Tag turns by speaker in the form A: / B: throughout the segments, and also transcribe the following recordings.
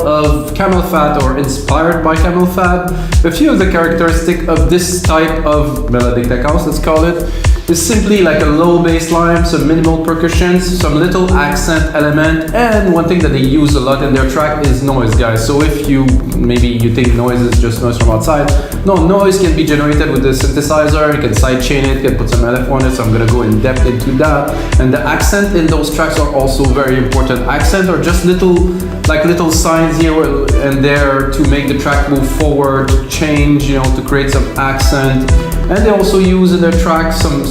A: of Camelphat or inspired by Camelphat. A few of the characteristics of this type of Melodic Tech House, let's call it, is simply like a low bass line, some minimal percussions, some little accent element, and one thing that they use a lot in their track is noise, guys. So if maybe you think noise is just noise from outside, no, noise can be generated with the synthesizer. You can sidechain it, you can put some LF on it, so I'm gonna go in depth into that. And the accent in those tracks are also very important. Accent are just little signs here and there to make the track move forward, change, to create some accent. And they also use in their tracks some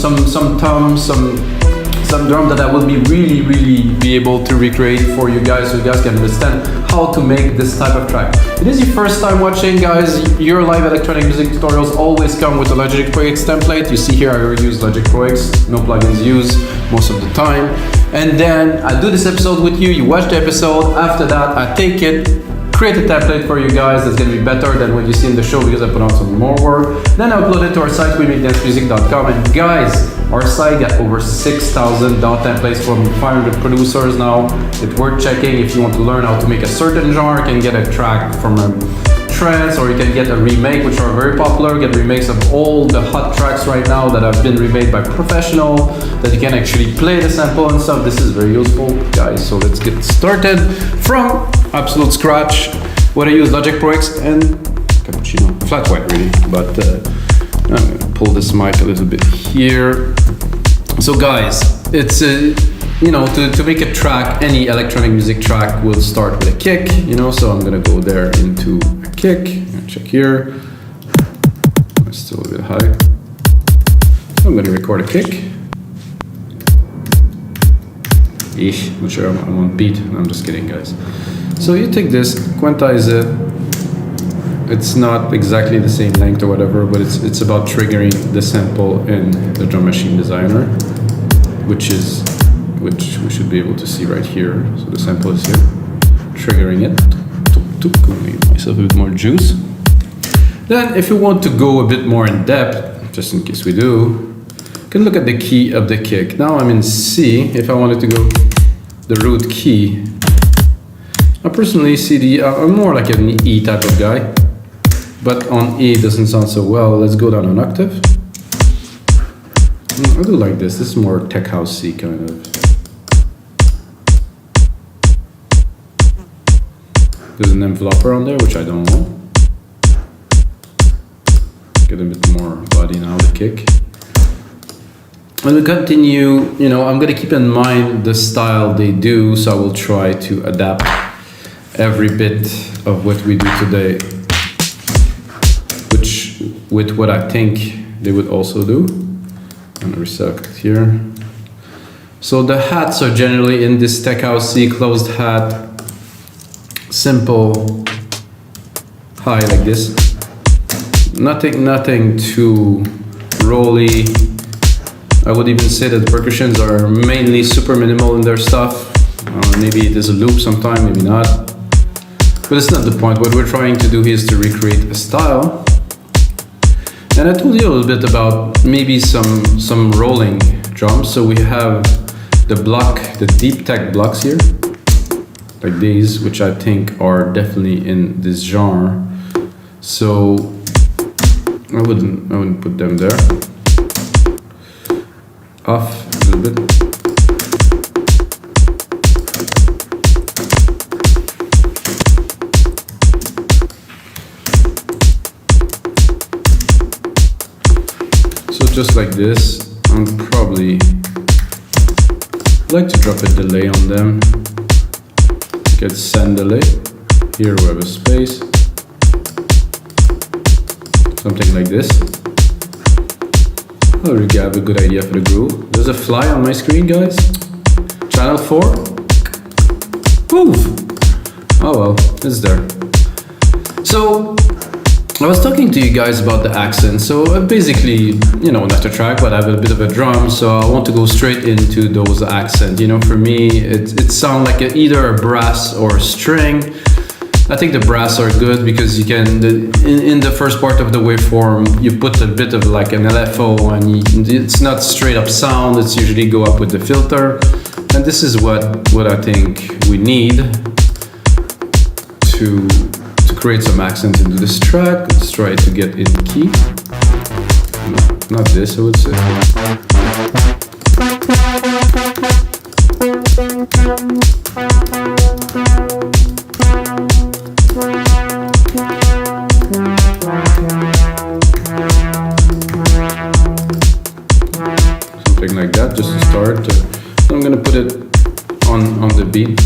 A: toms, some drum that I will be really be able to recreate for you guys, so you guys can understand how to make this type of track. If it is your first time watching, guys, your live electronic music tutorials always come with a Logic Pro X template. You see here I already use Logic Pro X, no plugins used most of the time. And then I do this episode with you, you watch the episode, after that I take it, create a template for you guys that's going to be better than what you see in the show because I put out some more work. Then I upload it to our site, weMakeDanceMusic.com, and guys, our site got over 6,000 DAW templates from 500 producers now. It's worth checking if you want to learn how to make a certain genre. You can get a track from a trance, or you can get a remake, which are very popular. Get remakes of all the hot tracks right now that have been remade by professional, that you can actually play the sample and stuff. This is very useful, guys. So let's get started from absolute scratch. What I use, Logic Pro X and cappuccino, flat white really, but I'm gonna pull this mic a little bit here. So guys, it's to make a track, any electronic music track will start with a kick, so I'm gonna go there into a kick. Check here, it's still a bit high. So I'm gonna record a kick. Not sure I'm on beat. No, I'm just kidding, guys. So you take this, quantize it. It's not exactly the same length or whatever, but it's about triggering the sample in the Drum Machine Designer, which we should be able to see right here. So the sample is here, triggering it. Give myself a bit more juice. Then if you want to go a bit more in depth, just in case we do, you can look at the key of the kick. Now I'm in C. If I wanted to go the root key, I personally see I'm more like an E type of guy, but on E it doesn't sound so well. Let's go down an octave. I do like this. This is more tech house-y kind of. There's an enveloper on there, which I don't want. Get a bit more body now, the kick. When we continue, I'm gonna keep in mind the style they do, so I will try to adapt every bit of what we do today, with what I think they would also do. I'm gonna reselect here. So the hats are generally in this tech house C closed hat, simple, high like this. Nothing too rolly. I would even say that the percussions are mainly super minimal in their stuff. Maybe there's a loop sometime, maybe not. But it's not the point. What we're trying to do here is to recreate a style. And I told you a little bit about maybe some rolling drums. So we have the deep tech blocks here, like these, which I think are definitely in this genre. So I wouldn't put them there. Off a little bit. So just like this, I'm probably like to drop a delay on them. Get send delay. Here we have a space. Something like this. I already have a good idea for the groove. There's a fly on my screen, guys. Channel 4. Move. Oh well, it's there. So I was talking to you guys about the accent. So basically, not a track, but I have a bit of a drum, so I want to go straight into those accents. For me, it sounds like either a brass or a string. I think the brass are good because you can, in the first part of the waveform, you put a bit of like an LFO, and it's not straight up sound, it's usually go up with the filter. And this is what I think we need to create some accent into this track. Let's try to get in key. No, not this, I would say. Something like that, just to start. So I'm gonna put it on the beat.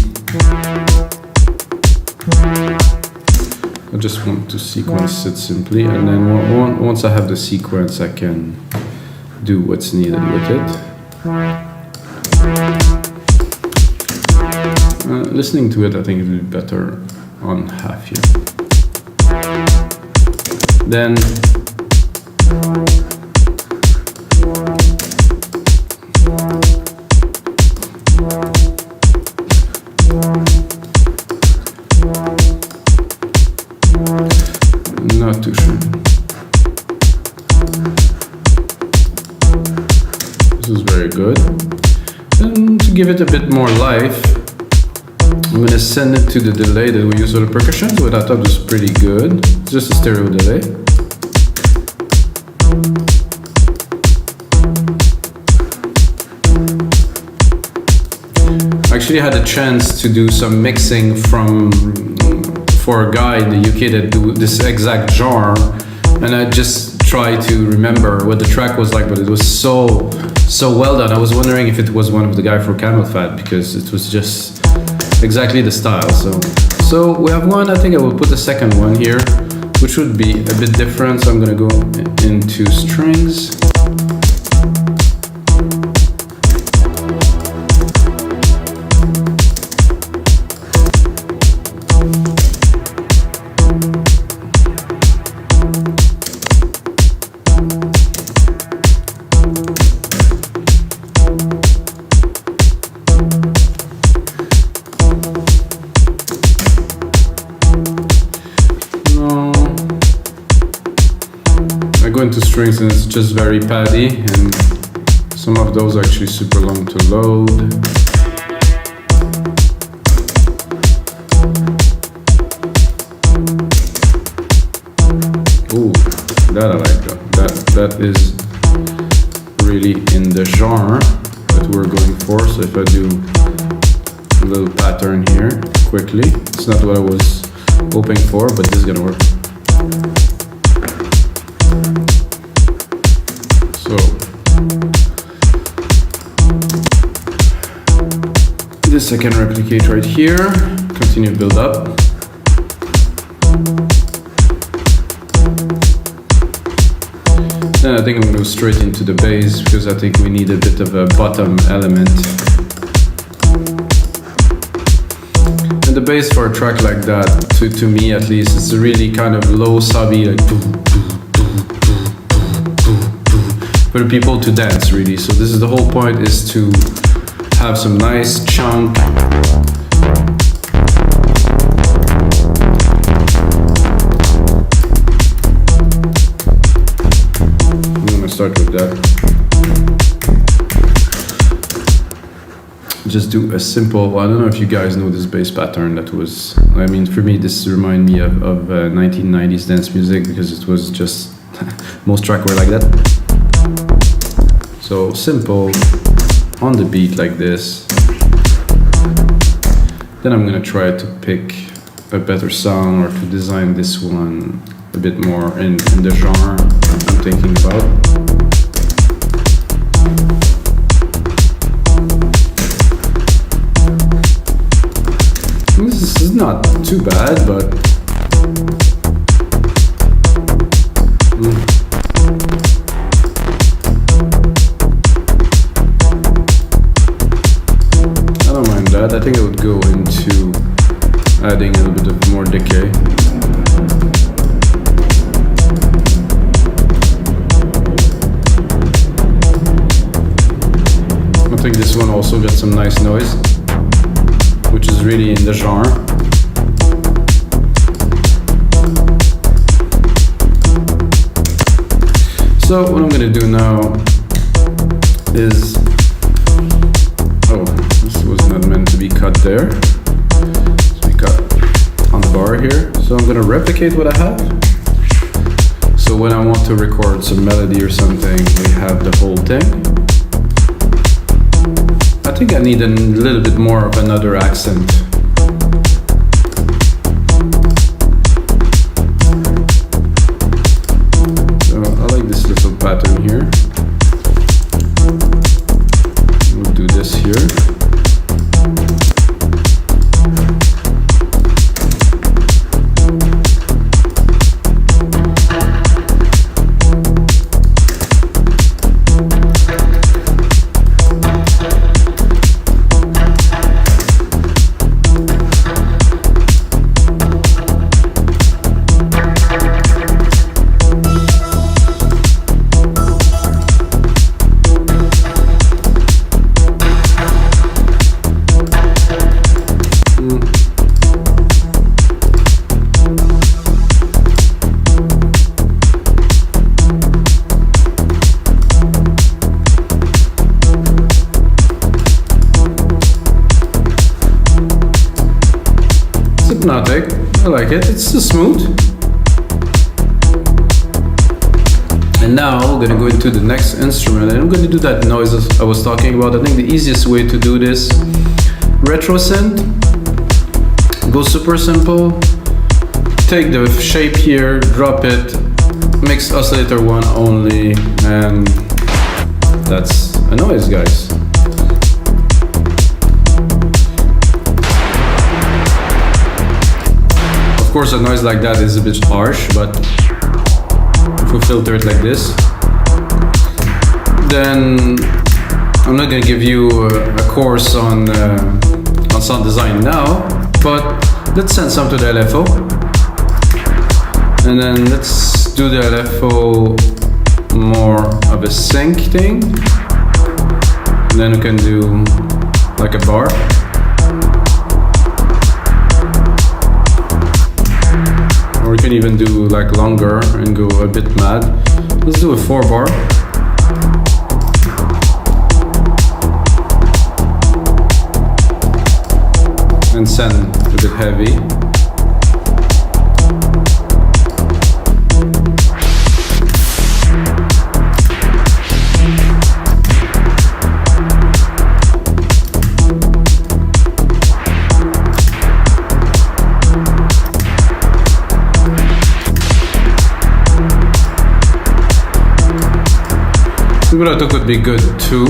A: I just want to sequence it simply, and then once I have the sequence, I can do what's needed with it. Listening to it, I think it would be better on half here. Then not too sure. This is very good. And to give it a bit more life, I'm gonna send it to the delay that we use for the percussion, which I thought was pretty good. It's just a stereo delay. I actually had a chance to do some mixing for a guy in the UK that do this exact genre, and I just tried to remember what the track was like, but it was so well done. I was wondering if it was one of the guy for Camelphat, because it was just exactly the style. So we have one. I think I will put a second one here, which would be a bit different. So I'm gonna go into strings. Into strings, and it's just very paddy, and some of those are actually super long to load. Ooh, that I like that is really in the genre that we're going for. So if I do a little pattern here quickly, it's not what I was hoping for, but this is gonna work. So this I can replicate right here, continue build up. Then I think I'm going to go straight into the bass, because I think we need a bit of a bottom element. And the bass for a track like that, to me at least, it's really kind of low subby, like for the people to dance, really. So this is the whole point, is to have some nice chunk. I'm gonna start with that. Just do a simple, I don't know if you guys know this bass pattern that was, I mean, for me this reminds me of 1990s dance music, because it was just, most tracks were like that. So simple, on the beat like this. Then I'm gonna try to pick a better sound, or to design this one a bit more in the genre I'm thinking about. This is not too bad, but I think I would go into adding a little bit of more decay. I think this one also got some nice noise, which is really in the genre. So what I'm gonna do now is, oh, this was not meant to be cut there. So we cut on the bar here. So I'm gonna replicate what I have. So when I want to record some melody or something, we have the whole thing. I think I need a little bit more of another accent. So I like this little pattern here. We'll do this here. Hypnotic. I like it. It's so smooth. And now we're gonna go into the next instrument, and I'm gonna do that noise I was talking about. I think the easiest way to do this, retro synth, go super simple, take the shape here, drop it, mix oscillator 1 only, and that's a noise, guys. Of course, a noise like that is a bit harsh, but if we filter it like this, then I'm not going to give you a course on sound design now, but let's send some to the LFO, and then let's do the LFO more of a sync thing, and then we can do like a bar. Or we can even do like longer and go a bit mad. Let's do a 4 bar. And send a bit heavy. Vibrato could be good too.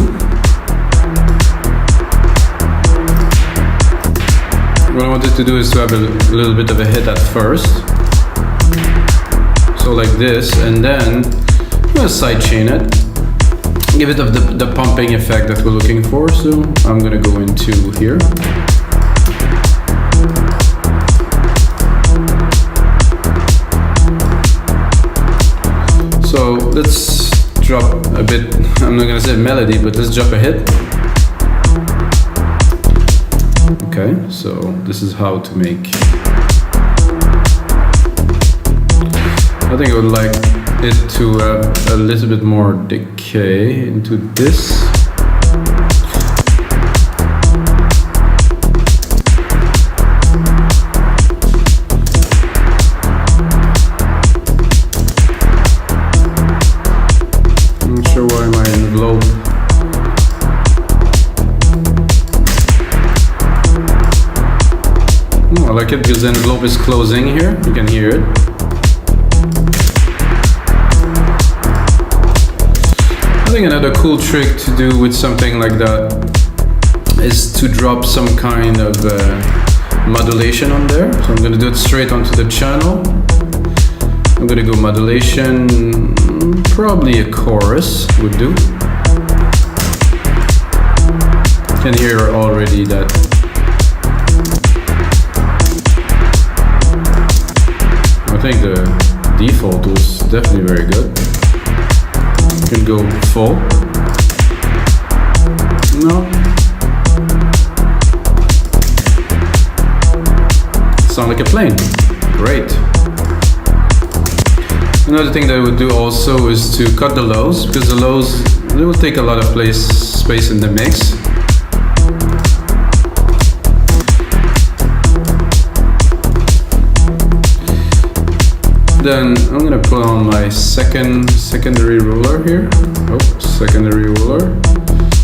A: What I wanted to do is to have a little bit of a hit at first. So like this, and then I'm gonna sidechain it. Give it the pumping effect that we're looking for. So I'm gonna go into here. So let's drop a bit, I'm not gonna say melody, but let's drop a hit. Okay, so this is how to make. I think I would like it to a little bit more decay into this. I like it because the envelope is closing here, you can hear it. I think another cool trick to do with something like that is to drop some kind of modulation on there. So I'm going to do it straight onto the channel. I'm going to go modulation, probably a chorus would do. You can hear already that I think the default was definitely very good. You can go full. No. Sound like a plane. Great. Another thing that I would do also is to cut the lows, because the lows, they will take a lot of space in the mix. Then I'm gonna put on my secondary ruler here. Oh, secondary ruler.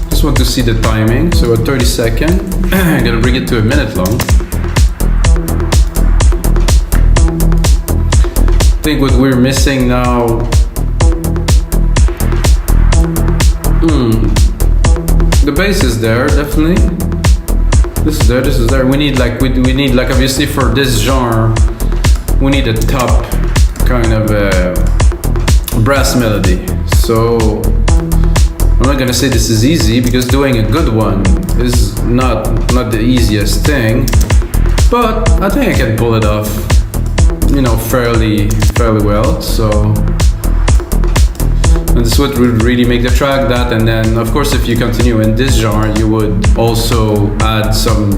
A: Just want to see the timing. So at 30 seconds, I'm gonna bring it to a minute long. I think what we're missing now. The bass is there, definitely. This is there, this is there. We need like obviously for this genre, we need a top kind of brass melody. So I'm not gonna say this is easy because doing a good one is not the easiest thing, but I think I can pull it off, you know, fairly well. So and this would really make the track that, and then of course if you continue in this genre, you would also add some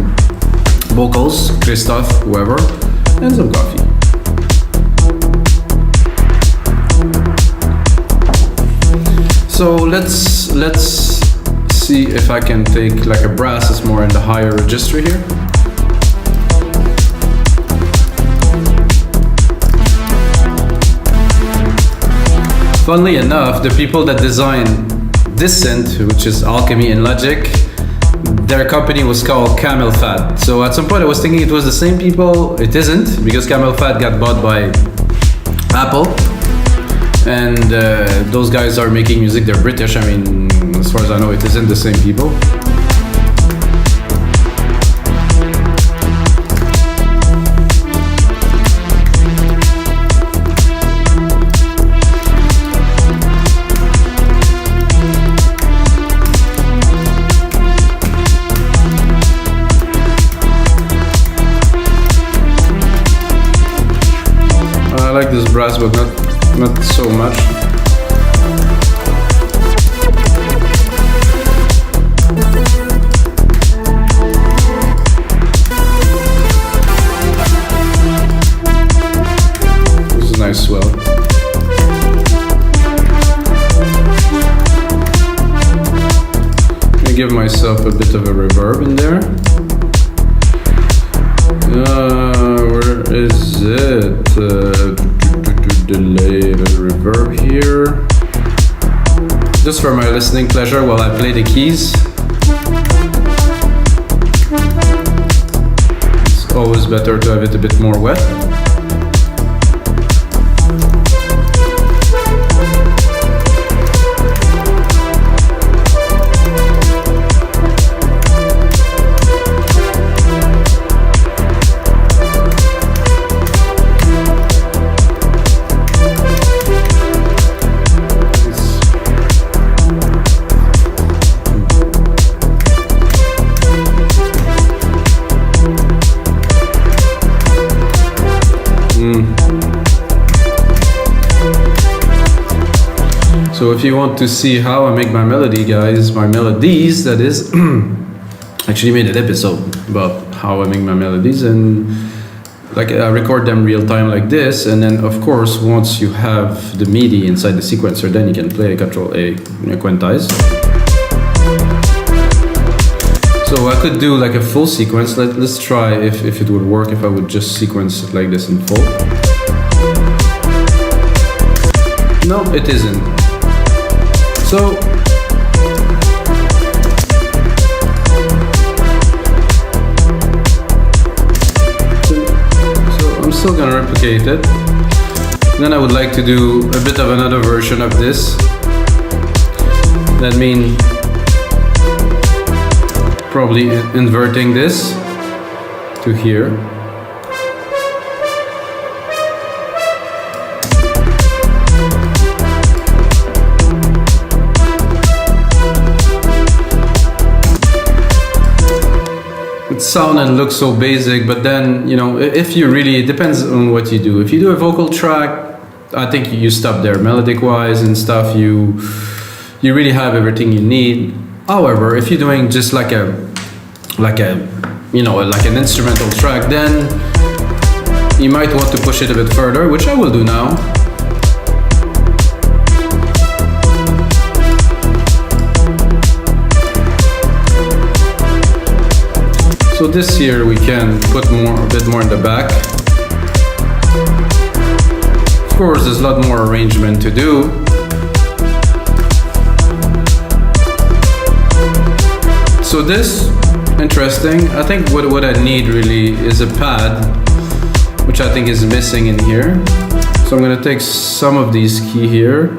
A: vocals, Christoph, whoever, and some coffee. So let's see if I can take like a brass is more in the higher register here. Funnily enough, the people that designed this synth, which is Alchemy and Logic, their company was called Camelphat. So at some point I was thinking it was the same people. It isn't, because Camelphat got bought by Apple. And those guys are making music, they're British. I mean, as far as I know, it isn't the same people. I like this brass, but not so much. This is a nice swell. I'm gonna give myself a bit of a reverb in there. Where is it? Delay the reverb here. Just for my listening pleasure while I play the keys. It's always better to have it a bit more wet. So if you want to see how I make my melody, guys, my melodies, that is, actually made an episode about how I make my melodies, and like I record them real time like this, and then of course once you have the MIDI inside the sequencer, then you can play Control A, quantize. So I could do like a full sequence. Let's try if it would work if I would just sequence it like this in full. No, it isn't. So I'm still gonna replicate it. Then I would like to do a bit of another version of this. That means probably inverting this to here. It sounds and looks so basic, but then, you know, if you really, it depends on what you do. If you do a vocal track, I think you stop there, melodic wise and stuff, you really have everything you need. However, if you're doing just like a you know, like an instrumental track, then you might want to push it a bit further, which I will do now. So this here we can put a bit more in the back course, there's a lot more arrangement to do. So this, interesting. I think what I need really is a pad, which I think is missing in here. So I'm gonna take some of these keys here,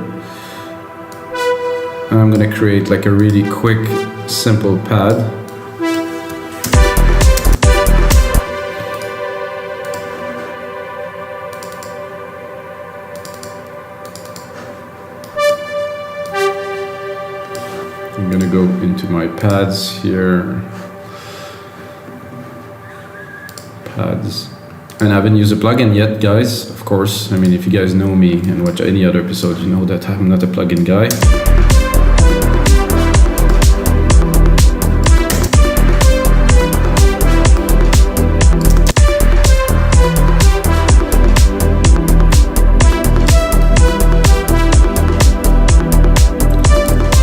A: and I'm gonna create like a really quick, simple pad. I'm gonna go into my pads here. Pads. And I haven't used a plugin yet, guys, of course. I mean, if you guys know me and watch any other episode, you know that I'm not a plugin guy.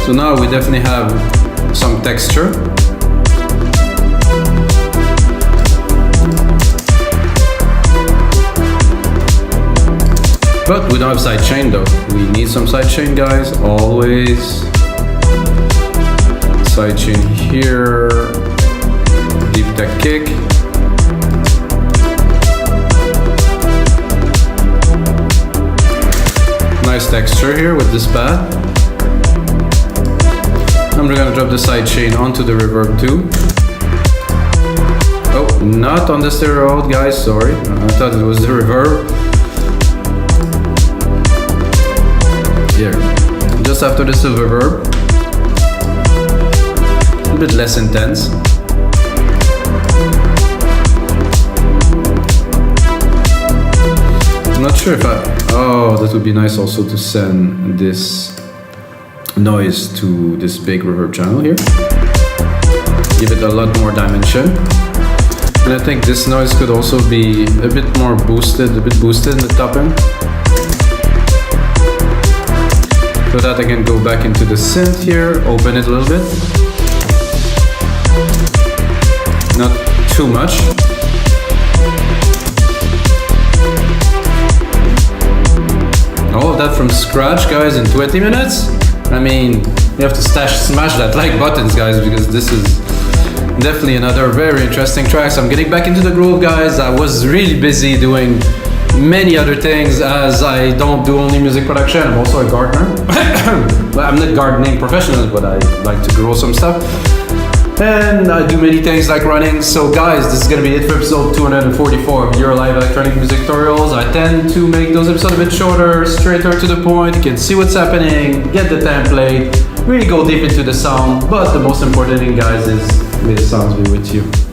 A: So now we definitely have some texture. But we don't have sidechain though. We need some sidechain, guys, always. Sidechain here, deep tech kick. Nice texture here with this pad. I'm gonna drop the sidechain onto the reverb too. Oh, not on the stereo out, guys, sorry. I thought it was the reverb. Here, just after the silver reverb. A bit less intense. I'm not sure if oh, that would be nice also to send this noise to this big reverb channel here. Give it a lot more dimension. And I think this noise could also be a bit more boosted, in the top end. So that I can go back into the synth here, open it a little bit. Not too much. All of that from scratch, guys, in 20 minutes? I mean, you have to smash that like buttons, guys, because this is definitely another very interesting track. So I'm getting back into the groove, guys. I was really busy doing many other things, as I don't do only music production. I'm also a gardener. Well, I'm not gardening professional, but I like to grow some stuff. And I do many things like running. So guys, this is gonna be it for episode 244 of Your Live Electronic Music Tutorials. I tend to make those episodes a bit shorter, straighter to the point. You can see what's happening, get the template, really go deep into the sound. But the most important thing, guys, is may the sounds be with you.